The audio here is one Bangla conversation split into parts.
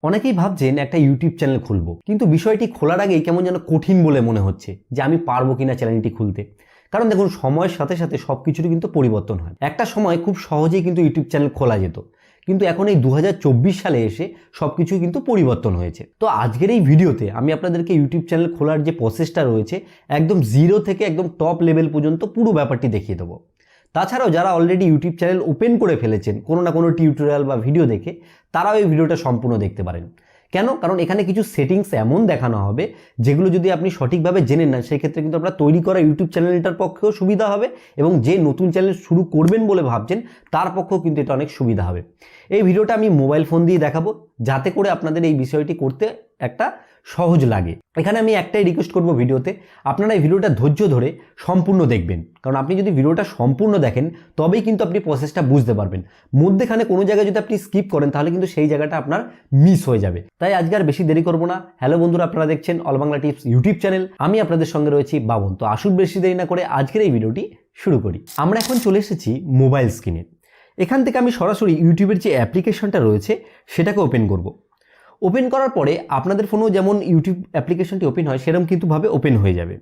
অনেকেই ভাবছেন একটা ইউটিউব চ্যানেল খুলবো, কিন্তু বিষয়টি খোলার আগেই কেমন যেন কঠিন বলে মনে হচ্ছে যে আমি পারবো কিনা চ্যানেলটি খুলতে। কারণ দেখুন, সময়ের সাথে সাথে সব কিছুরই কিন্তু পরিবর্তন হয়। একটা সময় খুব সহজেই কিন্তু ইউটিউব চ্যানেল খোলা যেত, কিন্তু এখন এই 2024 সালে এসে সব কিছুই কিন্তু পরিবর্তন হয়েছে। তো আজকের এই ভিডিওতে আমি আপনাদেরকে ইউটিউব চ্যানেল খোলার যে প্রসেসটা রয়েছে, একদম জিরো থেকে একদম টপ লেভেল পর্যন্ত পুরো ব্যাপারটি দেখিয়ে দেবো। তাছাড়াও যারা অলরেডি ইউটিউব চ্যানেল ওপেন করে ফেলেছেন কোনো না কোনো টিউটোরিয়াল বা ভিডিও দেখে, তারাও এই ভিডিওটা সম্পূর্ণ দেখতে পারেন। কেন? কারণ এখানে কিছু সেটিংস এমন দেখানো হবে যেগুলো যদি আপনি সঠিকভাবে জেনে নেন, সেক্ষেত্রে কিন্তু আপনার তৈরি করা ইউটিউব চ্যানেলটার পক্ষেও সুবিধা হবে এবং যে নতুন চ্যানেল শুরু করবেন বলে ভাবছেন তার পক্ষেও কিন্তু এটা অনেক সুবিধা হবে। এই ভিডিওটা আমি মোবাইল ফোন দিয়ে দেখাবো, যাতে করে আপনাদের এই বিষয়টি করতে একটা সহজ লাগে। এখানে আমি একটাই রিকোয়েস্ট করব, ভিডিওতে আপনারা এই ভিডিওটা ধৈর্য ধরে সম্পূর্ণ দেখবেন। কারণ আপনি যদি ভিডিওটা সম্পূর্ণ দেখেন তবেই কিন্তু আপনি প্রসেসটা বুঝতে পারবেন। মধ্যেখানে কোনো জায়গায় যদি আপনি স্কিপ করেন তাহলে কিন্তু সেই জায়গাটা আপনার মিস হয়ে যাবে। তাই আজকে আর বেশি দেরি করব না। হ্যালো বন্ধুরা, আপনারা দেখছেন all Bangla tips YouTube channel. আমি আপনাদের সঙ্গে রয়েছি বাবন। তো আসুন বেশি দেরি না করে আজকের এই ভিডিওটি শুরু করি। আমরা এখন চলে এসেছি মোবাইল স্ক্রিনে। এখান থেকে আমি সরাসরি ইউটিউবের যে অ্যাপ্লিকেশনটা রয়েছে সেটাকে ওপেন করব। ওপেন করার পরে আপনাদের ফোনেও যেমন ইউটিউব অ্যাপ্লিকেশনটি ওপেন হয় সেরকম কিন্তু ভাবে ওপেন হয়ে যাবে।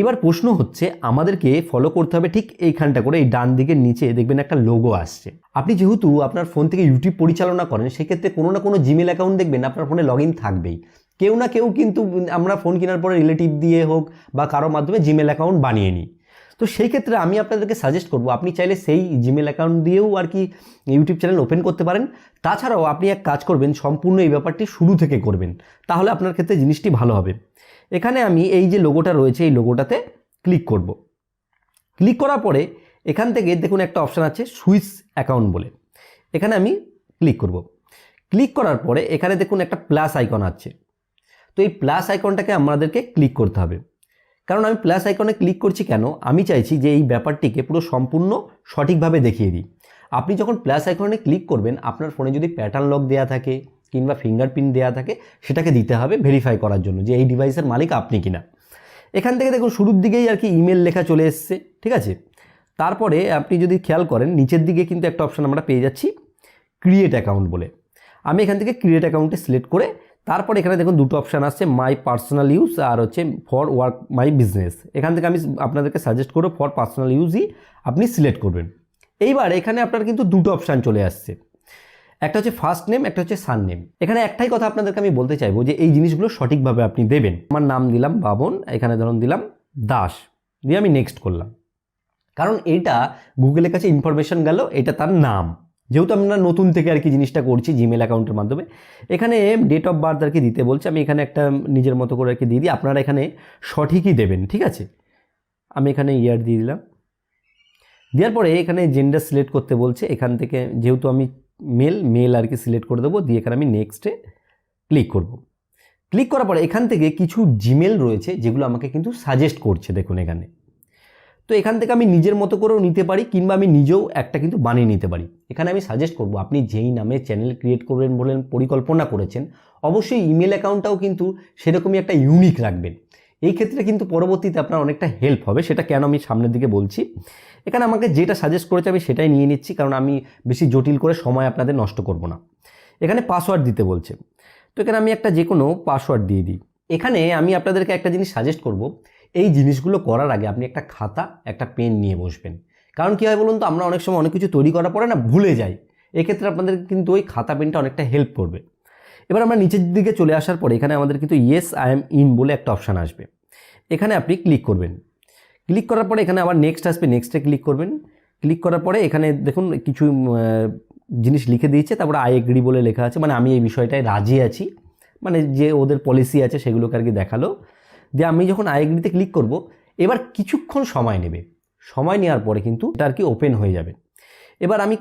এবার প্রশ্ন হচ্ছে, আমাদেরকে ফলো করতে হবে ঠিক এইখানটা করে, এই ডান দিকের নিচে দেখবেন একটা লোগো আসছে। আপনি যেহেতু আপনার ফোন থেকে ইউটিউব পরিচালনা করেন, সেক্ষেত্রে কোনো না কোনো জিমেল অ্যাকাউন্ট দেখবেন আপনার ফোনে লগ ইন থাকবেই। কেউ না কেউ কিন্তু আমরা ফোন কেনার পরে রিলেটিভ দিয়ে হোক বা কারোর মাধ্যমে জিমেল অ্যাকাউন্ট বানিয়ে নিই। তো সেই ক্ষেত্রে আমি আপনাদেরকে সাজেস্ট করব, আপনি চাইলে সেই জিমেল অ্যাকাউন্ট দিয়েও আর কি ইউটিউব চ্যানেল ওপেন করতে পারেন। তাছাড়াও আপনি এক কাজ করবেন, সম্পূর্ণ এই ব্যাপারটি শুরু থেকে করবেন, তাহলে আপনার ক্ষেত্রে জিনিসটি ভালো হবে। এখানে আমি এই যে লোগোটা রয়েছে এই লোগোটাতে ক্লিক করব। ক্লিক করার পরে এখান থেকে দেখুন একটা অপশান আছে সুইচ অ্যাকাউন্ট বলে, এখানে আমি ক্লিক করব। ক্লিক করার পরে এখানে দেখুন একটা প্লাস আইকন আছে। তো এই প্লাস আইকনটাকে আমাদেরকে ক্লিক করতে হবে। কারণ আমি প্লাস আইকনে ক্লিক করছি কেন, আমি চাইছি যে এই ব্যাপারটিকে পুরো সম্পূর্ণ সঠিকভাবে দেখিয়ে দিই। আপনি যখন প্লাস আইকনে ক্লিক করবেন, আপনার ফোনে যদি প্যাটার্ন লক দেওয়া থাকে কিংবা ফিঙ্গারপ্রিন্ট দেওয়া থাকে, সেটাকে দিতে হবে ভেরিফাই করার জন্য যে এই ডিভাইসের মালিক আপনি কিনা। এখান থেকে দেখুন শুরুর দিকেই আর কি ইমেল লেখা চলে এসছে, ঠিক আছে। তারপরে আপনি যদি খেয়াল করেন নিচের দিকে কিন্তু একটা অপশান আমরা পেয়ে যাচ্ছি ক্রিয়েট অ্যাকাউন্ট বলে। আমি এখান থেকে ক্রিয়েট অ্যাকাউন্টে সিলেক্ট করে তারপরে এখানে দেখুন দুটো অপশান আসছে, মাই পার্সোনাল ইউজ আর হচ্ছে ফর ওয়ার্ক মাই বিজনেস। এখান থেকে আমি আপনাদেরকে সাজেস্ট করব ফর পার্সোনাল ইউজই আপনি সিলেক্ট করবেন। এইবার এখানে আপনার কিন্তু দুটো অপশান চলে আসছে, একটা হচ্ছে ফার্স্ট নেম, একটা হচ্ছে সার নেম। এখানে একটাই কথা আপনাদেরকে আমি বলতে চাইবো যে এই জিনিসগুলো সঠিকভাবে আপনি দেবেন। আমার নাম দিলাম বাবন, এখানে ধরুন দিলাম দাস, দিয়ে আমি নেক্সট করলাম। কারণ এটা গুগলের কাছে ইনফরমেশন গেল, এটা তার নাম, যেহেতু আমরা নতুন থেকে আর কি জিনিসটা করছি জিমেল অ্যাকাউন্টের মাধ্যমে। এখানে ডেট অফ বার্থ আর কি দিতে বলছে, আমি এখানে একটা নিজের মতো করে আর কি দিয়ে দিই। আপনারা এখানে সঠিকই দেবেন, ঠিক আছে। আমি এখানে ইয়ার দিয়ে দিলাম। দেওয়ার পরে এখানে জেন্ডার সিলেক্ট করতে বলছে, এখান থেকে যেহেতু আমি মেল আর কি সিলেক্ট করে দেবো, দিয়ে এখানে আমি নেক্সটে ক্লিক করব। ক্লিক করার পরে এখান থেকে কিছু জিমেল রয়েছে যেগুলো আমাকে কিন্তু সাজেস্ট করছে, দেখুন এখানে। তো এখান থেকে আমি নিজের মতো করেও নিতে পারি কিংবা আমি নিজেও একটা কিন্তু বানিয়ে নিতে পারি। এখানে আমি সাজেস্ট করব, আপনি যেই নামে চ্যানেল ক্রিয়েট করবেন বলেন পরিকল্পনা করেছেন, অবশ্যই ইমেল অ্যাকাউন্টটাও কিন্তু সেরকমই একটা ইউনিক রাখবেন। এই ক্ষেত্রে কিন্তু পরবর্তীতে আপনার অনেকটা হেল্প হবে, সেটা কেন আমি সামনের দিকে বলছি। এখানে আমাকে যেটা সাজেস্ট করেছে আমি সেটাই নিয়ে নিচ্ছি, কারণ আমি বেশি জটিল করে সময় আপনাদের নষ্ট করব না। এখানে পাসওয়ার্ড দিতে বলছে, তো এখানে আমি একটা যে কোনো পাসওয়ার্ড দিয়ে দিই। এখানে আমি আপনাদেরকে একটা জিনিস সাজেস্ট করব, এই জিনিসগুলো করার আগে আপনি একটা খাতা একটা পেন নিয়ে বসবেন। কারণ কী হয় বলুন তো, আমরা অনেক সময় অনেক কিছু তৈরি করার পরে না ভুলে যাই। এক্ষেত্রে আপনাদের কিন্তু ওই খাতা পেনটা অনেকটা হেল্প করবে। এবার আমরা নিচের দিকে চলে আসার পরে এখানে আমাদের কিন্তু ইয়েস আই এম ইন বলে একটা অপশান আসবে, এখানে আপনি ক্লিক করবেন। ক্লিক করার পরে এখানে আবার নেক্সট আসবে, নেক্সটে ক্লিক করবেন। ক্লিক করার পরে এখানে দেখুন কিছু জিনিস লিখে দিয়েছে, তারপরে আই এগ্রি বলে লেখা আছে, মানে আমি এই বিষয়টায় রাজি আছি, মানে যে ওদের পলিসি আছে সেগুলোকে আর কি দেখালো। দিয়ে আমি যখন আই এগ্রিতে ক্লিক করব, এবার কিছুক্ষণ সময় নেবে, সময় নেওয়ার পরে কিন্তু এটা আর কি ওপেন হয়ে যাবে। এবার আমি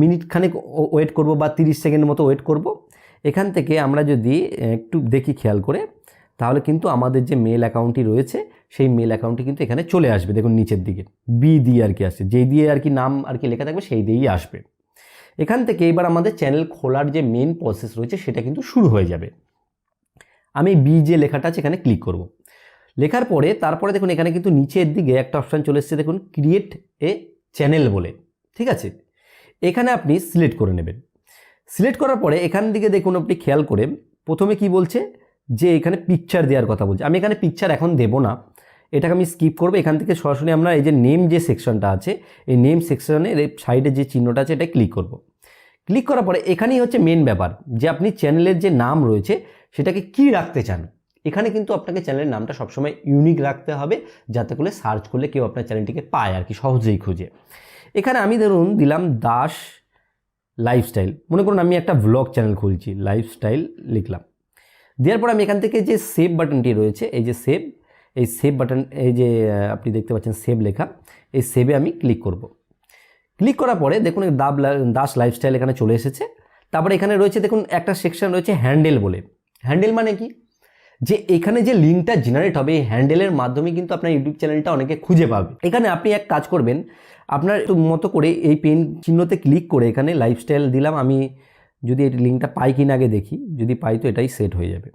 মিনিট খানেক ওয়েট করব বা 30 সেকেন্ডের মতো ওয়েট করব। এখান থেকে আমরা যদি একটু দেখি খেয়াল করে, তাহলে কিন্তু আমাদের যে মেল অ্যাকাউন্টটি রয়েছে সেই মেল অ্যাকাউন্টটি কিন্তু এখানে চলে আসবে। দেখুন নিচের দিকে বি দিয়ে আর কি আসছে, যেই দিয়ে আর কি নাম আর কি লেখা থাকবে সেই দিয়েই আসবে। এখান থেকে এবার আমাদের চ্যানেল খোলার যে মেন প্রসেস রয়েছে সেটা কিন্তু শুরু হয়ে যাবে। আমি বি যে লেখাটা আছে এখানে ক্লিক করব। লেখার পরে তারপরে দেখুন এখানে কিন্তু নিচের দিকে একটা অপশান চলে এসেছে, দেখুন ক্রিয়েট এ চ্যানেল বলে, ঠিক আছে। এখানে আপনি সিলেক্ট করে নেবেন। সিলেক্ট করার পরে এখান দিকে দেখুন আপনি খেয়াল করে প্রথমে কি বলছে যে এখানে পিকচার দেওয়ার কথা বলছে। আমি এখানে পিকচার এখন দেব না, এটাকে আমি স্কিপ করবো। এখান থেকে সরাসরি আমরা এই যে নেম যে সেকশনটা আছে, এই নেম সেকশনের সাইডে যে চিহ্নটা আছে এটা ক্লিক করব। ক্লিক করার পরে এখানেই হচ্ছে মেন ব্যাপার যে আপনি চ্যানেলের যে নাম রয়েছে সেটাকে কি রাখতে চান। এখানে কিন্তু আপনাকে চ্যানেলের নামটা সবসময় ইউনিক রাখতে হবে, যাতে করে সার্চ করলে কেউ আপনার চ্যানেলটিকে পায় আর কি, সহজেই খুঁজে। এখানে আমি ধরুন দিলাম দাস লাইফস্টাইল, মনে করুন আমি একটা ভ্লগ চ্যানেল খুলছি, লাইফস্টাইল লিখলাম। দেওয়ার পর আমি এখান থেকে যে সেভ বাটনটি রয়েছে, এই যে সেভ, এই সেভ বাটন, এই যে আপনি দেখতে পাচ্ছেন সেভ লেখা, এই সেভে আমি ক্লিক করব। ক্লিক করার পরে দেখুন দাস লাইফস্টাইল এখানে চলে এসেছে। তারপরে এখানে রয়েছে দেখুন একটা সেকশন রয়েছে হ্যান্ডেল বলে। হ্যান্ডেল মানে কি, যে এখানে যে লিঙ্কটা জেনারেট হবে এই হ্যান্ডেলের মাধ্যমে কিন্তু আপনার ইউটিউব চ্যানেলটা অনেকে খুঁজে পাবে। এখানে আপনি এক কাজ করবেন, আপনার মতো করে এই পেন চিহ্নতে ক্লিক করে এখানে লাইফস্টাইল দিলাম। আমি যদি এই লিঙ্কটা পাই কিনা আগে দেখি, যদি পাই তো এটাই সেট হয়ে যাবে।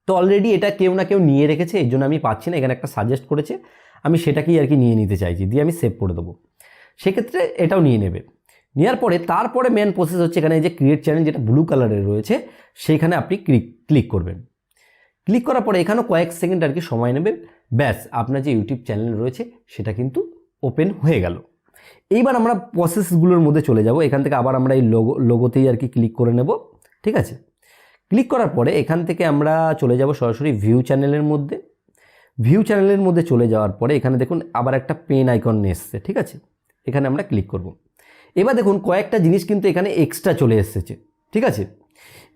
তো অলরেডি এটা কেউ না কেউ নিয়ে রেখেছে, এই জন্য আমি পাচ্ছি না। এখানে একটা সাজেস্ট করেছে, আমি সেটাকেই আর কি নিয়ে নিতে চাইছি, দিয়ে আমি সেভ করে দেবো। সেক্ষেত্রে এটাও নিয়ে নেবে। নেওয়ার পরে তারপরে মেন প্রসেস হচ্ছে এখানে যে ক্রিয়েট চ্যানেল যেটা ব্লু কালারের রয়েছে সেইখানে আপনি ক্লিক করবেন। ক্লিক করার পরে এখানেও কয়েক সেকেন্ড আর কি সময় নেবে, ব্যাস আপনার যে ইউটিউব চ্যানেল রয়েছে সেটা কিন্তু ওপেন হয়ে গেল। এইবার আমরা প্রসেসগুলোর মধ্যে চলে যাব। এখান থেকে আবার আমরা এই লোগোতেই আর কি ক্লিক করে নেব, ঠিক আছে। ক্লিক করার পরে এখান থেকে আমরা চলে যাব সরাসরি ভিউ চ্যানেলের মধ্যে। ভিউ চ্যানেলের মধ্যে চলে যাওয়ার পরে এখানে দেখুন আবার একটা পেন আইকন এসছে, ঠিক আছে। এখানে আমরা ক্লিক করব। এবার দেখুন কয়েকটা জিনিস কিন্তু এখানে এক্সট্রা চলে এসেছে, ঠিক আছে।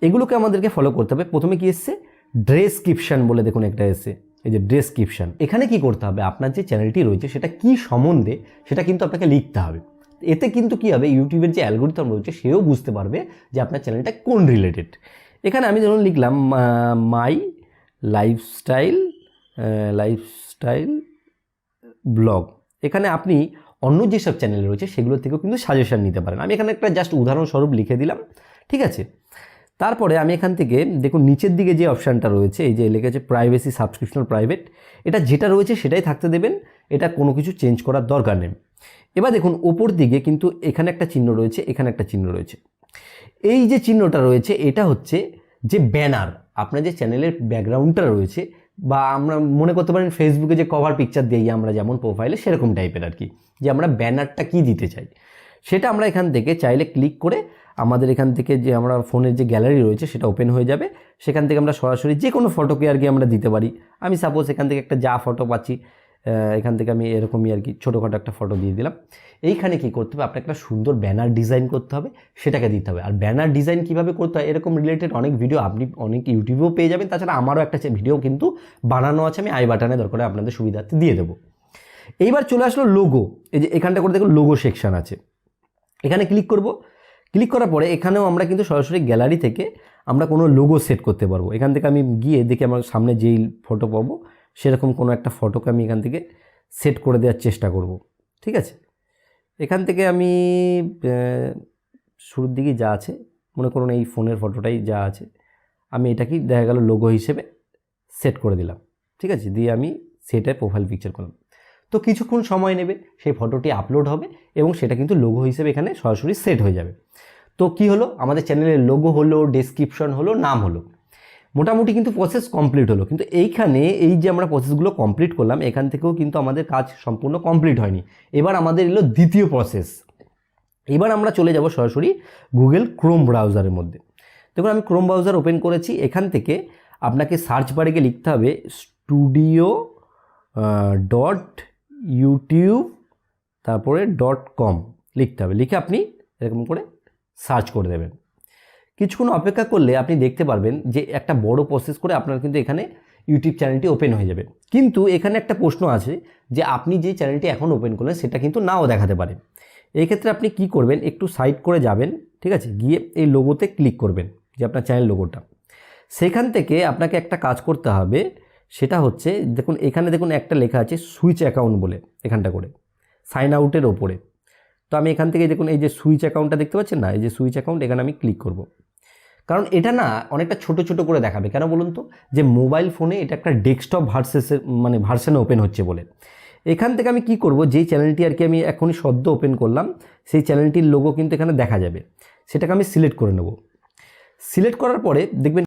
এগুলোকে আমাদেরকে ফলো করতে হবে। প্রথমে কি এসছে, ডেসক্রিপশন বলে দেখুন একটা এসছে, এই যে ডেসক্রিপশন। এখানে কি করতে হবে, আপনার যে চ্যানেলটি রয়েছে সেটা কি সম্বন্ধে সেটা কিন্তু আপনাকে লিখতে হবে। এতে কিন্তু কি হবে, ইউটিউবের যে অ্যালগরিদম রয়েছে সেও বুঝতে পারবে যে আপনার চ্যানেলটা কোন রিলেটেড। এখানে আমি ধরুন লিখলাম মাই লাইফস্টাইল ব্লগ। এখানে আপনি অন্য যেসব চ্যানেল রয়েছে সেগুলো থেকেও কিন্তু সাজেশন নিতে পারেন। আমি এখানে একটা জাস্ট উদাহরণস্বরূপ লিখে দিলাম, ঠিক আছে। তারপরে আমি এখান থেকে দেখুন নিচের দিকে যে অপশানটা রয়েছে, এই যে লেখা প্রাইভেসি সাবস্ক্রিপশন প্রাইভেট, এটা যেটা রয়েছে সেটাই থাকতে দেবেন, এটা কোনো কিছু চেঞ্জ করার দরকার নেই। এবার দেখুন ওপর দিকে কিন্তু এখানে একটা চিহ্ন রয়েছে, এখানে একটা চিহ্ন রয়েছে। এই যে চিহ্নটা রয়েছে এটা হচ্ছে যে ব্যানার, আপনার যে চ্যানেলের ব্যাকগ্রাউন্ডটা রয়েছে, বা আমরা মনে করতে পারেন ফেসবুকে যে কভার পিকচার দিই আমরা যেমন প্রোফাইলে, সেরকম টাইপের আর কি, যে আমরা ব্যানারটা কি দিতে চাই সেটা আমরা এখান থেকে চাইলে ক্লিক করে আমাদের এখান থেকে যে আমরা ফোনের যে গ্যালারি রয়েছে সেটা ওপেন হয়ে যাবে। সেখান থেকে আমরা সরাসরি যে কোনো ফটোকে আর কি আমরা দিতে পারি। আমি সাপোজ এখান থেকে একটা যা ফটো পাচ্ছি, এখান থেকে আমি এরকমই আর কি ছোটোখাটো একটা ফটো দিয়ে দিলাম। এইখানে কি করতে হবে, আপনাকে একটা সুন্দর ব্যানার ডিজাইন করতে হবে, সেটাকে দিতে হবে। আর ব্যানার ডিজাইন কীভাবে করতে হয় এরকম রিলেটেড অনেক ভিডিও আপনি অনেক ইউটিউবেও পেয়ে যাবেন। তাছাড়া আমারও একটা ভিডিও কিন্তু বানানো আছে, আমি আই বাটনে দরকার আপনাদের সুবিধার্থে দিয়ে দেবো। এইবার চলে আসলো লোগো। এই যে এখানটা করে দেখুন লোগো সেকশন আছে, এখানে ক্লিক করব। ক্লিক করার পরে এখানেও আমরা কিন্তু সরাসরি গ্যালারি থেকে আমরা কোনো লোগো সেট করতে পারবো। এখান থেকে আমি গিয়ে দেখি আমার সামনে যেই ফটো পাবো সেরকম কোনো একটা ফটোকে আমি এখান থেকে সেট করে দেওয়ার চেষ্টা করব, ঠিক আছে। এখান থেকে আমি শুরুর দিকে যা আছে মনে করুন এই ফোনের ফটোটাই যা আছে, আমি এটাকেই দেখা গেল লোগো হিসেবে সেট করে দিলাম, ঠিক আছে। দিয়ে আমি সেটাই প্রোফাইল পিকচার করলাম। তো কিছুক্ষণ সময় নেবে, সেই ফটোটি আপলোড হবে এবং সেটা কিন্তু লোগো হিসেবে এখানে সরাসরি সেট হয়ে যাবে। তো কি হলো, আমাদের চ্যানেলের লোগো হলো, ডেসক্রিপশন হলো, নাম হলো, মোটামুটি কিন্তু প্রসেস কমপ্লিট হলো। কিন্তু এইখানে এই যে আমরা প্রসেসগুলো কমপ্লিট করলাম, এখান থেকেও কিন্তু আমাদের কাজ সম্পূর্ণ কমপ্লিট হয়নি। এবার আমাদের এলো দ্বিতীয় প্রসেস। এবার আমরা চলে যাব সরাসরি গুগল ক্রোম ব্রাউজারের মধ্যে। দেখুন আমি ক্রোম ব্রাউজার ওপেন করেছি। এখান থেকে আপনাকে সার্চ বারে গিয়ে লিখতে হবে studio.youtube তারপরে .com লিখতে হবে। লিখে আপনি এরকম করে সার্চ করে দেবেন। কিছুক্ষণ অপেক্ষা করলে আপনি দেখতে পারবেন যে একটা বড় প্রসেস করে আপনার কিন্তু এখানে ইউটিউব চ্যানেলটি ওপেন হয়ে যাবে। কিন্তু এখানে একটা প্রশ্ন আছে যে আপনি যে চ্যানেলটি এখন ওপেন করলেন সেটা কিন্তু নাও দেখাতে পারে। এই ক্ষেত্রে আপনি কি করবেন, একটু সাইড করে যাবেন, ঠিক আছে, গিয়ে এই লোগোতে ক্লিক করবেন, যে আপনার চ্যানেল লোগোটা। সেখান থেকে আপনাকে একটা কাজ করতে হবে, সেটা হচ্ছে দেখুন এখানে দেখুন একটা লেখা আছে সুইচ অ্যাকাউন্ট বলে, এখানটা করে সাইন আউটের ওপরে। তো আমি এখান থেকে দেখুন এই যে সুইচ অ্যাকাউন্টটা দেখতে পাচ্ছেন না, এই যে সুইচ অ্যাকাউন্ট, এখানে আমি ক্লিক করব। কারণ এটা না অনেকটা ছোট ছোট করে দেখাবে, কেন বলুন তো, যে মোবাইল ফোনে এটা একটা ডেস্কটপ ভার্সেনে ওপেন হচ্ছে বলে। এখান থেকে আমি কি করব, যেই চ্যানেলটি আর কি আমি এখনই সদ্য ওপেন করলাম সেই চ্যানেলটির লোগো কিন্তু এখানে দেখা যাবে, সেটাকে আমি সিলেক্ট করে নেব। সিলেক্ট করার পরে দেখবেন